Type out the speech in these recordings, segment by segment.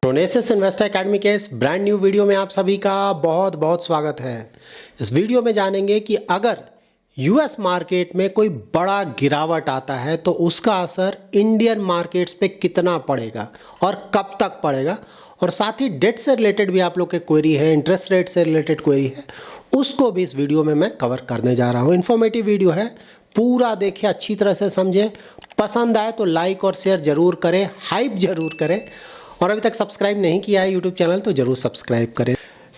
प्रोनेसिस investor academy के इस brand new video में आप सभी का बहुत बहुत स्वागत है। इस वीडियो में जानेंगे कि अगर यूएस मार्केट में कोई बड़ा गिरावट आता है तो उसका असर इंडियन मार्केट्स पे कितना पड़ेगा और कब तक पड़ेगा, और साथ ही डेट से रिलेटेड भी आप लोग के क्वेरी है, इंटरेस्ट रेट से रिलेटेड क्वेरी है, उसको भी इस वीडियो में मैं कवर करने जा रहा हूँ। इन्फॉर्मेटिव वीडियो है, पूरा देखिए, अच्छी तरह से समझे। पसंद आए तो लाइक और शेयर जरूर करें, हाइप जरूर करें, और अभी तक सब्सक्राइब नहीं किया है यूट्यूब चैनल तो जरूर सब्सक्राइब करें।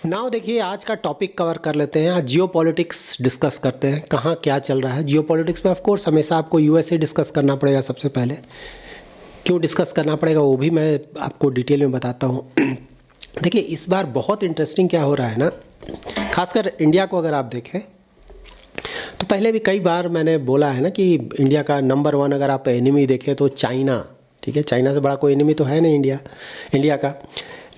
नाउ देखिए, आज का टॉपिक कवर कर लेते हैं। आज जियो पॉलिटिक्स डिस्कस करते हैं, कहाँ क्या चल रहा है। जियो पॉलिटिक्स में ऑफकोर्स हमेशा आपको यूएसए डिस्कस करना पड़ेगा। सबसे पहले क्यों डिस्कस करना पड़ेगा वो भी मैं आपको डिटेल में बताता हूँ। देखिए, इस बार बहुत इंटरेस्टिंग क्या हो रहा है ना, खासकर इंडिया को अगर आप देखें तो पहले भी कई बार मैंने बोला है ना कि इंडिया का नंबर वन अगर आप एनिमी देखें तो चाइना, ठीक है, चाइना से बड़ा कोई एनिमी तो है नहीं इंडिया का।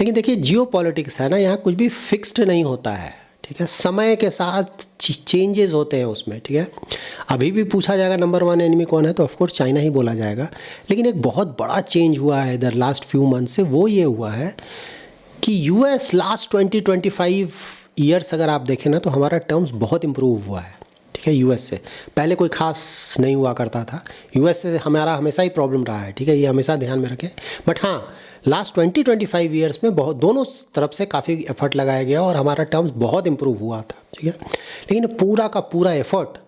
लेकिन देखिए, जियो पॉलिटिक्स है ना, यहाँ कुछ भी फिक्स्ड नहीं होता है, ठीक है, समय के साथ चेंजेस होते हैं उसमें, ठीक है। अभी भी पूछा जाएगा नंबर वन एनिमी कौन है तो ऑफकोर्स चाइना ही बोला जाएगा। लेकिन एक बहुत बड़ा चेंज हुआ है इधर लास्ट फ्यू मंथ से, वो ये हुआ है कि यूएस लास्ट 20-25 ईयर्स अगर आप देखें ना तो हमारा टर्म्स बहुत इंप्रूव हुआ है, ठीक है। यूएस से पहले कोई खास नहीं हुआ करता था, यूएस से हमारा हमेशा ही प्रॉब्लम रहा है, ठीक है, ये हमेशा ध्यान में रखें। बट हाँ, लास्ट 20-25 ईयर्स में बहुत दोनों तरफ से काफ़ी एफर्ट लगाया गया और हमारा टर्म्स बहुत इंप्रूव हुआ था, ठीक है। लेकिन पूरा का पूरा एफर्ट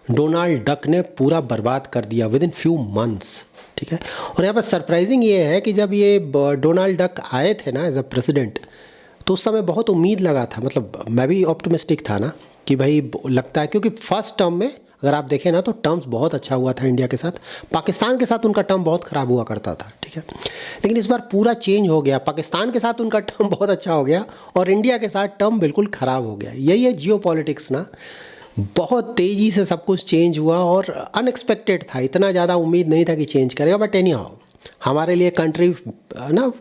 डोनाल्ड डक ने पूरा बर्बाद कर दिया विद इन फ्यू मंथ्स, ठीक है। और यहाँ पर सरप्राइजिंग ये है कि जब ये डोनाल्ड डक आए थे ना एज अ प्रेसिडेंट, तो उस समय बहुत उम्मीद लगा था, मतलब मैं भी ऑप्टिमिस्टिक था ना कि भाई लगता है, क्योंकि फर्स्ट टर्म में अगर आप देखें ना तो टर्म्स बहुत अच्छा हुआ था इंडिया के साथ। पाकिस्तान के साथ उनका टर्म बहुत ख़राब हुआ करता था, ठीक है। लेकिन इस बार पूरा चेंज हो गया, पाकिस्तान के साथ उनका टर्म बहुत अच्छा हो गया और इंडिया के साथ टर्म बिल्कुल ख़राब हो गया। यही है जियो पॉलिटिक्स ना, बहुत तेज़ी से सब कुछ चेंज हुआ और अनएक्सपेक्टेड था, इतना ज़्यादा उम्मीद नहीं था कि चेंज करेगा। बट एनी हाउ, हमारे लिए कंट्री ना,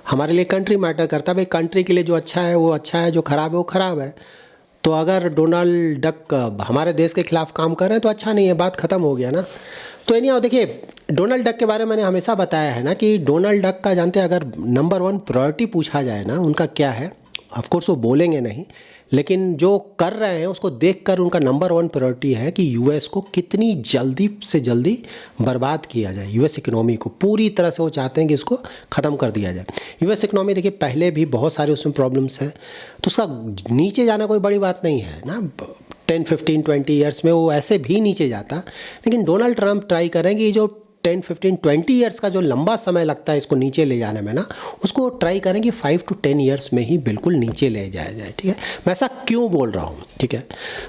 हमारे लिए कंट्री मैटर करता है भाई। कंट्री के लिए जो अच्छा है वो अच्छा है, जो ख़राब है वो ख़राब है। तो अगर डोनाल्ड डक हमारे देश के खिलाफ काम कर रहे हैं तो अच्छा नहीं है, बात ख़त्म हो गया ना। तो एनी हाउ देखिए, डोनाल्ड डक के बारे में मैंने हमेशा बताया है ना कि डोनाल्ड डक का जानते हैं, अगर नंबर वन प्रायोरिटी पूछा जाए ना उनका क्या है, ऑफकोर्स वो बोलेंगे नहीं, लेकिन जो कर रहे हैं उसको देखकर उनका नंबर वन प्रायोरिटी है कि यूएस को कितनी जल्दी से जल्दी बर्बाद किया जाए। यूएस इकोनॉमी को पूरी तरह से वो चाहते हैं कि इसको ख़त्म कर दिया जाए। यूएस इकोनॉमी देखिए, पहले भी बहुत सारे उसमें प्रॉब्लम्स हैं, तो उसका नीचे जाना कोई बड़ी बात नहीं है ना। 10-15-20 ईयर्स में वो ऐसे भी नीचे जाता, लेकिन डोनाल्ड ट्रंप ट्राई करेंगे जो 10-15-20 ईयर्स का जो लंबा समय लगता है इसको नीचे ले जाने में ना, उसको ट्राई करेंगे 5-10 ईयर्स में ही बिल्कुल नीचे ले जाया जाए, ठीक है। मैं ऐसा क्यों बोल रहा हूँ, ठीक है।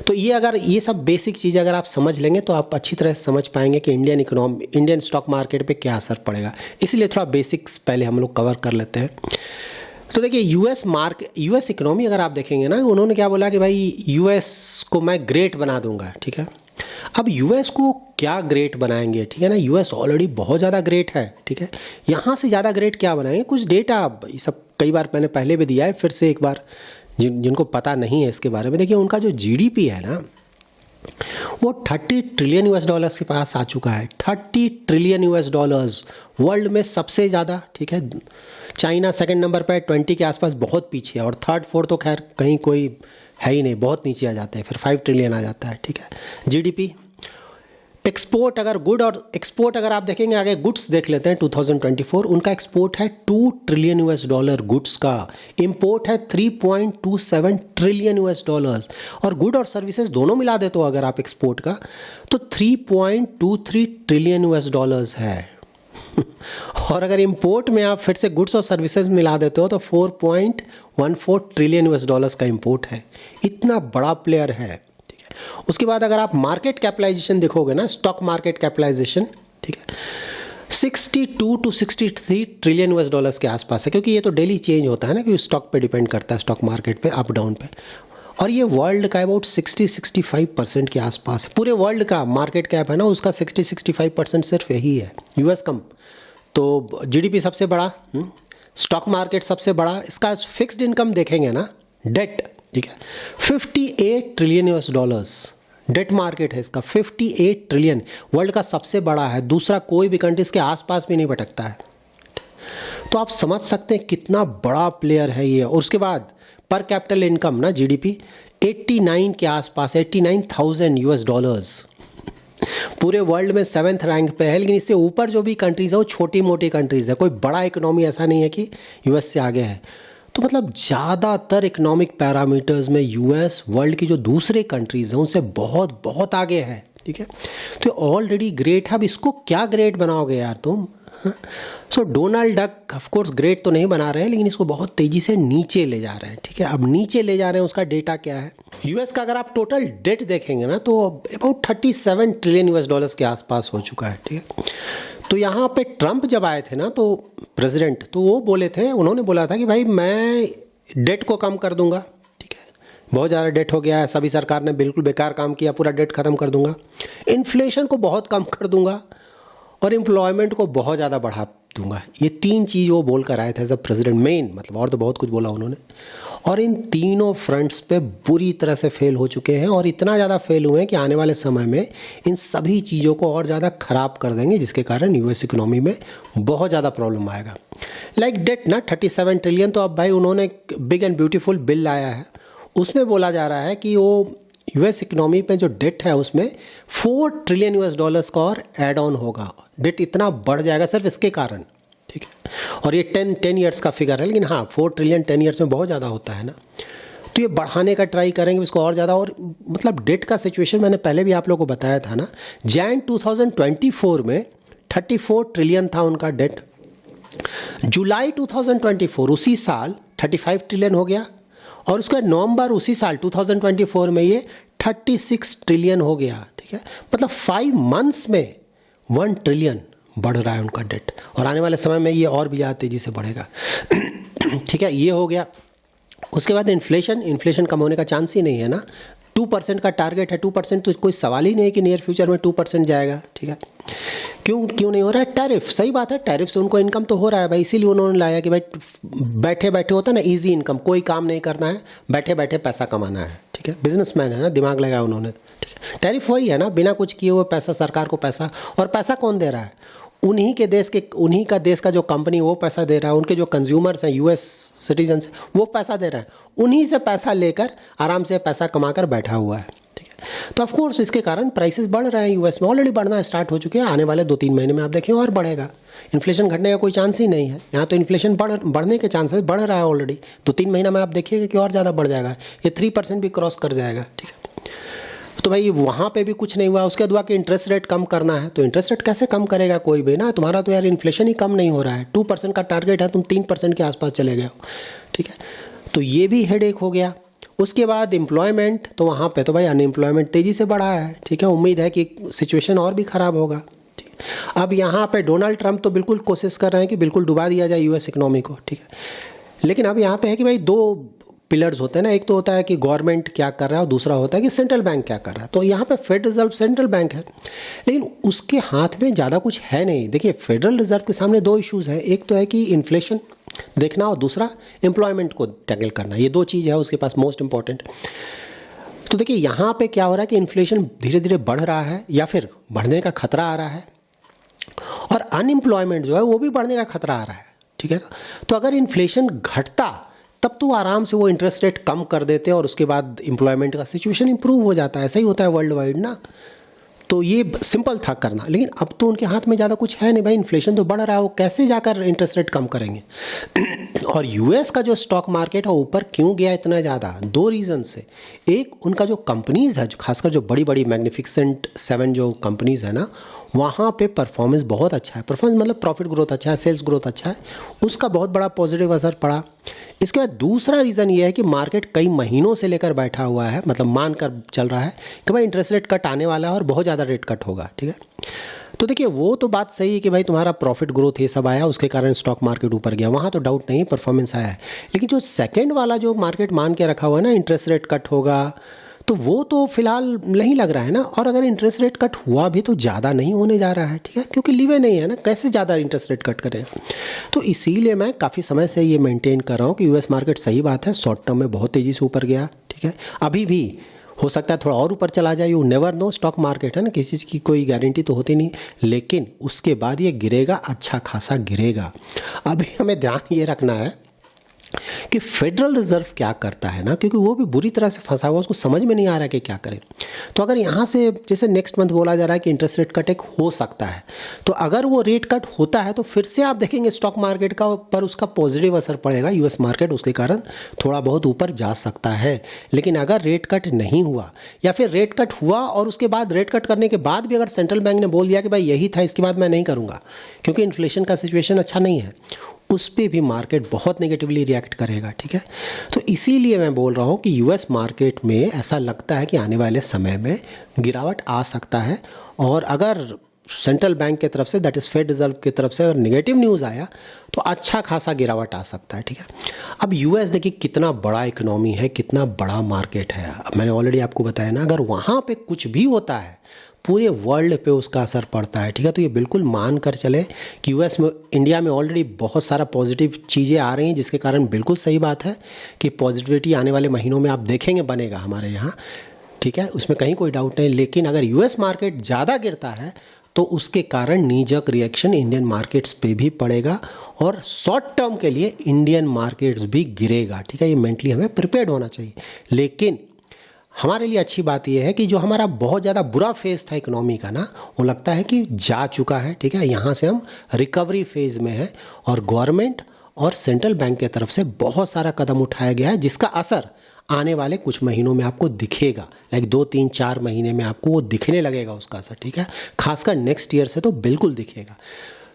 तो ये अगर ये सब बेसिक चीज़ें अगर आप समझ लेंगे तो आप अच्छी तरह से समझ पाएंगे कि इंडियन स्टॉक मार्केट पे क्या असर पड़ेगा। इसलिए थोड़ा बेसिक्स पहले हम लोग कवर कर लेते हैं। तो देखिए, यूएस इकोनॉमी अगर आप देखेंगे ना, उन्होंने क्या बोला कि भाई यूएस को मैं ग्रेट बना दूंगा, ठीक है। अब यूएस को क्या ग्रेट बनाएंगे, ठीक है ना, यूएस ऑलरेडी बहुत ज़्यादा ग्रेट है, ठीक है। यहाँ से ज़्यादा ग्रेट क्या बनाएंगे, कुछ डेटा ये सब कई बार मैंने पहले भी दिया है, फिर से एक बार जिनको पता नहीं है इसके बारे में, देखिए उनका जो जीडीपी है ना वो 30 ट्रिलियन यूएस डॉलर्स के पास आ चुका है। 30 ट्रिलियन यूएस डॉलर्स वर्ल्ड में सबसे ज़्यादा, ठीक है। चाइना सेकंड नंबर पर 20 के आसपास, बहुत पीछे है, और थर्ड फोर्थ तो खैर कहीं कोई है ही नहीं, बहुत नीचे आ जाते हैं, फिर 5 ट्रिलियन आ जाता है, ठीक है जीडीपी। एक्सपोर्ट अगर आप देखेंगे आगे, गुड्स देख लेते हैं 2024, उनका एक्सपोर्ट है 2 ट्रिलियन यूएस डॉलर गुड्स का, इंपोर्ट है 3.27 ट्रिलियन यूएस डॉलर्स, और गुड और सर्विसेज दोनों मिला दे तो अगर आप एक्सपोर्ट का तो 3.23 ट्रिलियन यूएस डॉलर्स है। और अगर इंपोर्ट में आप फिर से गुड्स और सर्विसेज मिला देते हो तो 4.14 ट्रिलियन यूएस डॉलर्स का इंपोर्ट है। इतना बड़ा प्लेयर है, ठीक है। उसके बाद अगर आप मार्केट कैपिटलाइजेशन देखोगे ना, स्टॉक मार्केट कैपिटलाइजेशन, ठीक है, 62-63 ट्रिलियन यूएस डॉलर्स के आसपास है, क्योंकि ये तो डेली चेंज होता है ना, क्योंकि स्टॉक पे डिपेंड करता है, स्टॉक मार्केट पे अप डाउन पे। और ये वर्ल्ड का अबाउट 60-65% के आसपास है। पूरे वर्ल्ड का मार्केट कैप है ना, उसका 60-65% सिर्फ यही है, यूएस कम। तो जीडीपी सबसे बड़ा, स्टॉक मार्केट सबसे बड़ा, इसका फिक्स्ड इनकम देखेंगे ना, डेट, ठीक है, 58 trillion US dollars debt market है इसका, 58 ट्रिलियन, वर्ल्ड का सबसे बड़ा है। दूसरा कोई भी कंट्री इसके आसपास भी नहीं भटकता है। तो आप समझ सकते हैं कितना बड़ा प्लेयर है ये। और उसके बाद पर कैपिटल इनकम ना जीडीपी 89 के आसपास, 89,000 यूएस डॉलर्स, पूरे वर्ल्ड में 7th रैंक पे है। लेकिन इससे ऊपर जो भी कंट्रीज़ है वो छोटी मोटी कंट्रीज़ है, कोई बड़ा इकोनॉमी ऐसा नहीं है कि यूएस से आगे है। तो मतलब ज़्यादातर इकोनॉमिक पैरामीटर्स में यूएस वर्ल्ड की जो दूसरे कंट्रीज़ हैं उनसे बहुत बहुत आगे है, ठीक है। तो ऑलरेडी ग्रेट है, अब इसको क्या ग्रेट बनाओगे यार तुम? So Donald Duck of course great तो नहीं बना रहे हैं, लेकिन इसको बहुत तेज़ी से नीचे ले जा रहे हैं, ठीक है। अब नीचे ले जा रहे हैं, उसका डेटा क्या है? यूएस का अगर आप टोटल डेट देखेंगे ना तो अबाउट 37 ट्रिलियन यूएस डॉलर्स के आसपास हो चुका है, ठीक है। तो यहाँ पे ट्रंप जब आए थे ना तो प्रेसिडेंट, तो वो बोले थे, उन्होंने बोला था कि भाई मैं डेट को कम कर दूंगा, ठीक है, बहुत ज़्यादा डेट हो गया है, सभी सरकार ने बिल्कुल बेकार काम किया, पूरा डेट ख़त्म कर दूंगा, इन्फ्लेशन को बहुत कम कर दूंगा और एम्प्लॉयमेंट को बहुत ज़्यादा बढ़ा दूंगा। ये 3 चीज़ वो बोल कर आए थे एज अ प्रेसिडेंट मेन, मतलब और तो बहुत कुछ बोला उन्होंने। और इन तीनों फ्रंट्स पे बुरी तरह से फेल हो चुके हैं, और इतना ज़्यादा फेल हुए हैं कि आने वाले समय में इन सभी चीज़ों को और ज़्यादा ख़राब कर देंगे, जिसके कारण यूएस इकोनॉमी में बहुत ज़्यादा प्रॉब्लम आएगा। लाइक डेट ना 37 ट्रिलियन, तो अब भाई उन्होंने बिग एंड ब्यूटीफुल बिल लाया है, उसमें बोला जा रहा है कि वो यूएस इकोनॉमी पे जो डेट है उसमें 4 ट्रिलियन यूएस डॉलर्स का और ऐड ऑन होगा। डेट इतना बढ़ जाएगा सिर्फ इसके कारण, ठीक है। और ये 10 ईयर्स का फिगर है, लेकिन हाँ 4 ट्रिलियन 10 ईयर्स में बहुत ज़्यादा होता है ना। तो ये बढ़ाने का ट्राई करेंगे इसको और ज़्यादा। और मतलब डेट का सिचुएशन मैंने पहले भी आप लोगों को बताया था ना, जैन 2024 में 34 ट्रिलियन था उनका डेट। जुलाई 2024 उसी साल 35 ट्रिलियन हो गया, और उसका नवंबर उसी साल 2024 में ये 36 ट्रिलियन हो गया, ठीक है। मतलब 5 मंथ्स में 1 ट्रिलियन बढ़ रहा है उनका डेट, और आने वाले समय में ये और भी ज़्यादा तेज़ी से बढ़ेगा, ठीक है। ये हो गया। उसके बाद इन्फ्लेशन कम होने का चांस ही नहीं है ना। 2% का टारगेट है, 2% तो कोई सवाल ही नहीं है कि नियर फ्यूचर में 2% जाएगा, ठीक है। क्यों नहीं हो रहा है? टैरिफ, सही बात है, टैरिफ से उनको इनकम तो हो रहा है भाई, इसीलिए उन्होंने लाया कि भाई बैठे बैठे होता है ना इजी इनकम, कोई काम नहीं करना है, बैठे बैठे पैसा कमाना है, ठीक है। बिजनेसमैन है ना, दिमाग लगाया उन्होंने, ठीक है। टैरिफ वही है ना, बिना कुछ किए हुए पैसा, सरकार को पैसा, और पैसा कौन दे रहा है? उन्हीं का देश का जो कंपनी वो पैसा दे रहा है, उनके जो कंज्यूमर्स हैं यूएस सिटीजन्स वो पैसा दे रहा है, उन्हीं से पैसा लेकर आराम से पैसा कमाकर बैठा हुआ है, ठीक है। तो ऑफ कोर्स इसके कारण प्राइसेस बढ़ रहे हैं यूएस में, ऑलरेडी बढ़ना स्टार्ट हो चुके हैं, आने वाले 2-3 महीने में आप देखें और बढ़ेगा। इन्फ्लेशन घटने का कोई चांस ही नहीं है यहाँ, तो इन्फ्लेशन बढ़ने के चांसेस बढ़ रहा है ऑलरेडी। 2-3 महीना में आप देखिएगा कि और ज़्यादा बढ़ जाएगा, ये 3% भी क्रॉस कर जाएगा, ठीक है। तो भाई वहाँ पे भी कुछ नहीं हुआ। उसके बाद कि इंटरेस्ट रेट कम करना है, तो इंटरेस्ट रेट कैसे कम करेगा कोई भी ना, तुम्हारा तो यार इन्फ्लेशन ही कम नहीं हो रहा है, 2% का टारगेट है, तुम 3% के आसपास चले गए हो, ठीक है। तो ये भी हेडेक हो गया। उसके बाद एम्प्लॉयमेंट, तो वहाँ पे तो भाई अनएम्प्लॉयमेंट तेज़ी से बढ़ा है, ठीक है। उम्मीद है कि सिचुएशन और भी ख़राब होगा, ठीक है। अब यहाँ पे डोनाल्ड ट्रंप तो बिल्कुल कोशिश कर रहे हैं कि बिल्कुल डुबा दिया जाए यूएस इकोनॉमी को, ठीक है। लेकिन अब यहाँ पे है कि भाई 2 पिलर्स होते हैं ना, एक तो होता है कि गवर्नमेंट क्या कर रहा है और दूसरा होता है कि सेंट्रल बैंक क्या कर रहा है। तो यहाँ पे फेडरल रिजर्व सेंट्रल बैंक है, लेकिन उसके हाथ में ज़्यादा कुछ है नहीं। देखिए फेडरल रिजर्व के सामने 2 इश्यूज़ हैं, एक तो है कि इन्फ्लेशन देखना और दूसरा एम्प्लॉयमेंट को टैकल करना, ये 2 चीज़ है उसके पास मोस्ट इंपॉर्टेंट। तो देखिए यहाँ पे क्या हो रहा है कि इन्फ्लेशन धीरे धीरे बढ़ रहा है या फिर बढ़ने का खतरा आ रहा है, और अनएम्प्लॉयमेंट जो है वो भी बढ़ने का खतरा आ रहा है, ठीक है। तो अगर इन्फ्लेशन घटता तब तो आराम से वो इंटरेस्ट रेट कम कर देते और उसके बाद एम्प्लॉयमेंट का सिचुएशन इंप्रूव हो जाता है, ऐसा ही होता है वर्ल्ड वाइड ना। तो ये सिंपल था करना, लेकिन अब तो उनके हाथ में ज़्यादा कुछ है नहीं भाई, इन्फ्लेशन तो बढ़ रहा है, वो कैसे जाकर इंटरेस्ट रेट कम करेंगे। और यूएस का जो स्टॉक मार्केट है ऊपर क्यों गया इतना ज़्यादा? 2 रीज़न से। एक, उनका जो कंपनीज़ है, खासकर जो बड़ी बड़ी मैग्निफिसेंट 7 जो कंपनीज़ है ना, वहाँ पे परफॉर्मेंस बहुत अच्छा है। परफॉर्मेंस मतलब प्रॉफिट ग्रोथ अच्छा है, सेल्स ग्रोथ अच्छा है, उसका बहुत बड़ा पॉजिटिव असर पड़ा। इसके बाद दूसरा रीज़न ये है कि मार्केट कई महीनों से लेकर बैठा हुआ है, मतलब मान कर चल रहा है कि भाई इंटरेस्ट रेट कट आने वाला है और बहुत ज़्यादा रेट कट होगा, ठीक है। तो देखिए वो तो बात सही है कि भाई तुम्हारा प्रॉफिट ग्रोथ ये सब आया, उसके कारण स्टॉक मार्केट ऊपर गया, वहाँ तो डाउट नहीं, परफॉर्मेंस आया है। लेकिन जो सेकेंड वाला जो मार्केट मान के रखा हुआ है ना, इंटरेस्ट रेट कट होगा, तो वो तो फिलहाल नहीं लग रहा है ना। और अगर इंटरेस्ट रेट कट हुआ भी तो ज़्यादा नहीं होने जा रहा है, ठीक है, क्योंकि लीवे नहीं है ना, कैसे ज़्यादा इंटरेस्ट रेट कट करें। तो इसीलिए मैं काफ़ी समय से ये मेंटेन कर रहा हूँ कि यूएस मार्केट सही बात है शॉर्ट टर्म में बहुत तेज़ी से ऊपर गया, ठीक है। अभी भी हो सकता है थोड़ा और ऊपर चला जाए, you never know, stock market है ना, किसी चीज़ की कोई गारंटी तो होती नहीं, लेकिन उसके बाद ये गिरेगा, अच्छा खासा गिरेगा। अभी हमें ध्यान ये रखना है कि फेडरल रिजर्व क्या करता है ना, क्योंकि वो भी बुरी तरह से फंसा हुआ, उसको समझ में नहीं आ रहा है कि क्या करे। तो अगर यहाँ से जैसे नेक्स्ट मंथ बोला जा रहा है कि इंटरेस्ट रेट कट एक हो सकता है, तो अगर वो रेट कट होता है तो फिर से आप देखेंगे स्टॉक मार्केट का पर उसका पॉजिटिव असर पड़ेगा, यूएस मार्केट उसके कारण थोड़ा बहुत ऊपर जा सकता है। लेकिन अगर रेट कट नहीं हुआ या फिर रेट कट हुआ और उसके बाद रेट कट करने के बाद भी अगर सेंट्रल बैंक ने बोल दिया कि भाई यही था, इसके बाद मैं नहीं करूँगा क्योंकि इन्फ्लेशन का सिचुएशन अच्छा नहीं है, उस पर भी मार्केट बहुत नेगेटिवली रिएक्ट करेगा। ठीक है, तो इसीलिए मैं बोल रहा हूँ कि यूएस मार्केट में ऐसा लगता है कि आने वाले समय में गिरावट आ सकता है, और अगर सेंट्रल बैंक की तरफ से, दैट इज़ फेड रिजर्व की तरफ से अगर नेगेटिव न्यूज़ आया तो अच्छा खासा गिरावट आ सकता है। ठीक है, अब यूएस देखिए कितना बड़ा इकोनॉमी है, कितना बड़ा मार्केट है। अब मैंने ऑलरेडी आपको बताया ना, अगर वहाँ पे कुछ भी होता है पूरे वर्ल्ड पे उसका असर पड़ता है। ठीक है, तो ये बिल्कुल मान कर चले कि यूएस में, इंडिया में ऑलरेडी बहुत सारा पॉजिटिव चीज़ें आ रही हैं, जिसके कारण बिल्कुल सही बात है कि पॉजिटिविटी आने वाले महीनों में आप देखेंगे बनेगा हमारे यहाँ। ठीक है, उसमें कहीं कोई डाउट नहीं। लेकिन अगर यूएस मार्केट ज़्यादा गिरता है तो उसके कारण नीजक रिएक्शन इंडियन मार्केट्स पे भी पड़ेगा, और शॉर्ट टर्म के लिए इंडियन मार्केट्स भी गिरेगा। ठीक है, ये मेंटली हमें प्रिपेयर्ड होना चाहिए। लेकिन हमारे लिए अच्छी बात यह है कि जो हमारा बहुत ज़्यादा बुरा फेज़ था इकोनॉमी का ना, वो लगता है कि जा चुका है। ठीक है, यहाँ से हम रिकवरी फेज़ में हैं, और गवर्नमेंट और सेंट्रल बैंक की तरफ से बहुत सारा कदम उठाया गया है, जिसका असर आने वाले कुछ महीनों में आपको दिखेगा। लाइक 2, 3, 4 महीने में आपको वो दिखने लगेगा उसका असर। ठीक है, खासकर नेक्स्ट ईयर से तो बिल्कुल दिखेगा।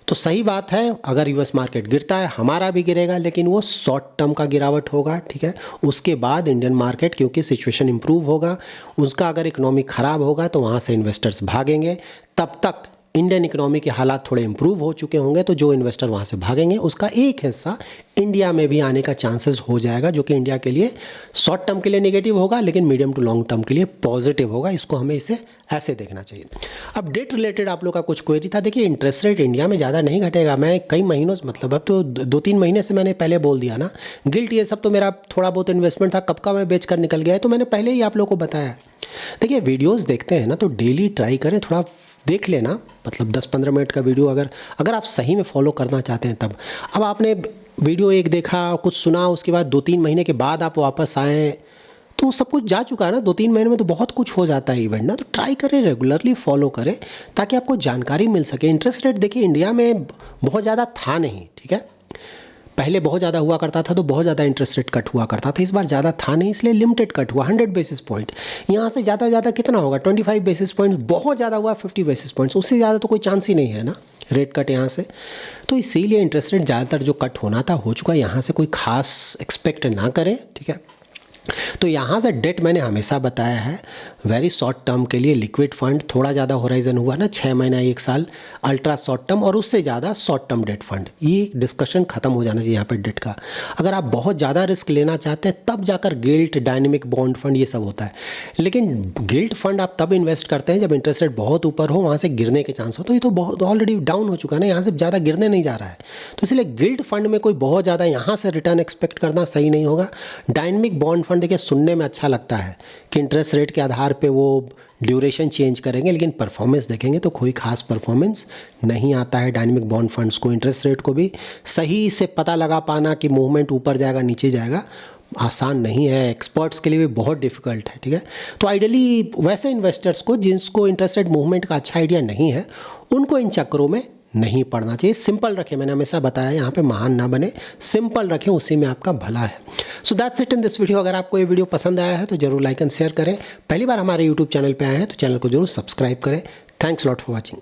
तो सही बात है, अगर यूएस मार्केट गिरता है हमारा भी गिरेगा, लेकिन वो शॉर्ट टर्म का गिरावट होगा। ठीक है, उसके बाद इंडियन मार्केट, क्योंकि सिचुएशन इंप्रूव होगा, उसका अगर इकोनॉमी ख़राब होगा तो वहाँ से इन्वेस्टर्स भागेंगे। तब तक इंडियन इकोनॉमी के हालात थोड़े इंप्रूव हो चुके होंगे, तो जो इन्वेस्टर वहाँ से भागेंगे उसका एक हिस्सा इंडिया में भी आने का चांसेस हो जाएगा, जो कि इंडिया के लिए शॉर्ट टर्म के लिए नेगेटिव होगा, लेकिन मीडियम टू लॉन्ग टर्म के लिए पॉजिटिव होगा। इसको हमें इसे ऐसे देखना चाहिए। अब डेट रिलेटेड आप लोग का कुछ क्वेरी था। देखिए, इंटरेस्ट रेट इंडिया में ज़्यादा नहीं घटेगा। मैं कई महीनों से, मतलब अब तो 2-3 महीने से मैंने पहले बोल दिया ना, गिल्ट ये सब तो मेरा थोड़ा बहुत इन्वेस्टमेंट था, कब का मैं बेच कर निकल गया है, तो मैंने पहले ही आप लोग को बताया। देखिए, वीडियोज़ देखते हैं ना तो डेली ट्राई करें, थोड़ा देख लेना, मतलब 10-15 मिनट का वीडियो अगर आप सही में फॉलो करना चाहते हैं तब। अब आपने वीडियो एक देखा, कुछ सुना, उसके बाद 2-3 महीने के बाद आप वापस आए तो सब कुछ जा चुका है ना। 2-3 महीने में तो बहुत कुछ हो जाता है इवेंट ना, तो ट्राई करें, रेगुलरली फॉलो करें ताकि आपको जानकारी मिल सके। इंटरेस्ट रेट देखिए इंडिया में बहुत ज़्यादा था नहीं। ठीक है, पहले बहुत ज़्यादा हुआ करता था तो बहुत ज़्यादा इंटरेस्ट रेट कट हुआ करता था। इस बार ज़्यादा था नहीं, इसलिए लिमिटेड कट हुआ, 100 बेसिस पॉइंट। यहाँ से ज़्यादा कितना होगा, 25 बेसिस पॉइंट, बहुत ज़्यादा हुआ 50 बेसिस पॉइंट्स, उससे ज़्यादा तो कोई चांस ही नहीं है ना रेट कट यहाँ से। तो इसीलिए इंटरेस्ट रेट ज़्यादातर जो कट होना था हो चुका है, यहाँ से कोई खास एक्सपेक्ट ना करें। ठीक है, तो यहाँ से डेट मैंने हमेशा बताया है, वेरी शॉर्ट टर्म के लिए लिक्विड फंड, थोड़ा ज़्यादा होराइजन हुआ ना 6 महीना 1 साल, अल्ट्रा शॉर्ट टर्म, और उससे ज़्यादा शॉर्ट टर्म डेट फंड। ये डिस्कशन खत्म हो जाना चाहिए यहाँ पे डेट का। अगर आप बहुत ज़्यादा रिस्क लेना चाहते हैं तब जाकर गिल्ट, डायनेमिक बॉन्ड फंड, ये सब होता है। लेकिन गिल्ट फंड आप तब इन्वेस्ट करते हैं जब इंटरेस्ट रेट बहुत ऊपर हो, वहाँ से गिरने के चांस हो। तो ये तो बहुत ऑलरेडी डाउन हो चुका है ना, यहाँ से ज़्यादा गिरने नहीं जा रहा है, तो इसलिए गिल्ट फंड में कोई बहुत ज़्यादा यहाँ से रिटर्न एक्सपेक्ट करना सही नहीं होगा। डायनेमिक बॉन्ड फंड देखिए सुनने में अच्छा लगता है कि इंटरेस्ट रेट के आधार पे वो ड्यूरेशन चेंज करेंगे, लेकिन परफॉर्मेंस देखेंगे तो कोई खास परफॉर्मेंस नहीं आता है डायनेमिक बॉन्ड फंड्स को। इंटरेस्ट रेट को भी सही से पता लगा पाना कि मूवमेंट ऊपर जाएगा नीचे जाएगा आसान नहीं है, एक्सपर्ट्स के लिए भी बहुत डिफिकल्ट है। ठीक है, तो आइडियली वैसे इन्वेस्टर्स को जिनको इंटरेस्ट रेट मूवमेंट का अच्छा आइडिया नहीं है, उनको इन चक्करों में नहीं पड़ना चाहिए। सिंपल रखें, मैंने हमेशा बताया यहाँ पे महान ना बने, सिंपल रखें, उसी में आपका भला है। So that's it in this video. अगर आपको ये वीडियो पसंद आया है तो जरूर लाइक एंड शेयर करें। पहली बार हमारे यूट्यूब चैनल पे आए हैं तो चैनल को जरूर सब्सक्राइब करें। Thanks lot for watching.